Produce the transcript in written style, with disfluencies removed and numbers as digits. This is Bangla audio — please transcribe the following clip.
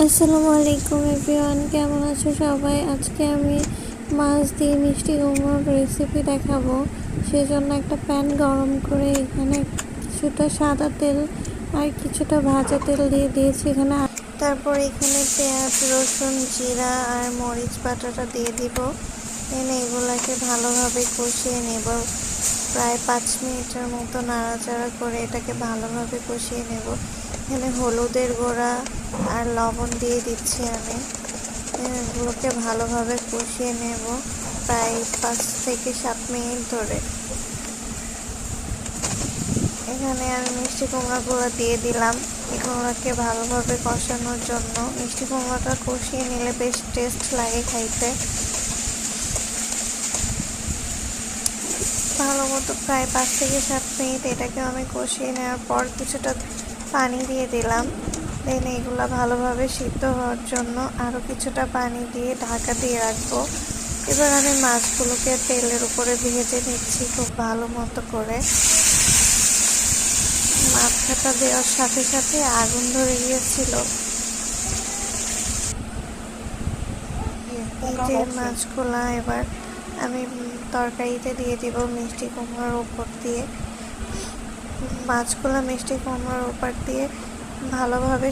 আসসালামু আলাইকুম এভরিওয়ান, কেমন আছো সবাই? আজকে আমি মাছ দিয়ে মিষ্টি কুমড়োর রেসিপি দেখাবো। সেজন্য একটা প্যান গরম করে এখানে কিছুটা সাদা তেল আর কিছুটা ভাজা তেল দিয়ে দিয়েছি এখানে। তারপর এখানে পেঁয়াজ, রসুন, জিরা আর মরিচ বাটাটা দিয়ে দিব। এনে এগুলাকে ভালোভাবে কষিয়ে নেব। প্রায় 5 মিনিটের মতো নাড়াচাড়া করে এটাকে ভালোভাবে কষিয়ে নেব। এখানে হলুদের গুঁড়া আর লবণ দিয়ে দিচ্ছি আমি। এগুলোকে ভালোভাবে কষিয়ে নেব প্রায় 5 থেকে 7 মিনিট ধরে। এখানে আমি মিষ্টি কুমড়াগুলো দিয়ে দিলাম। এগুলোকে ভালোভাবে কষানোর জন্য মিষ্টি কুমড়াটা কষিয়ে নিলে বেশ টেস্ট লাগে খাইতে। ভালো মতো প্রায় 5 থেকে 7 মিনিট এটাকে আমি কষিয়ে নেওয়ার পর কিছুটা পানি দিয়ে দিলাম। দেন এগুলো ভালোভাবে সিদ্ধ হওয়ার জন্য আরও কিছুটা পানি দিয়ে ঢাকা দিয়ে রাখবো। এবার আমি মাছগুলোকে তেলের উপরে ভেজে নিচ্ছি খুব ভালো মতো করে। মাছটা দেওয়ার সাথে সাথে আগুন ধরে গিয়েছিল। এই যে মাছগুলা এবার আমি তরকারিতে দিয়ে দিব মিষ্টি কুমড়োর উপর দিয়ে। মাছগুলো মিষ্টি কুমড়োর উপর দিয়ে ভালোভাবে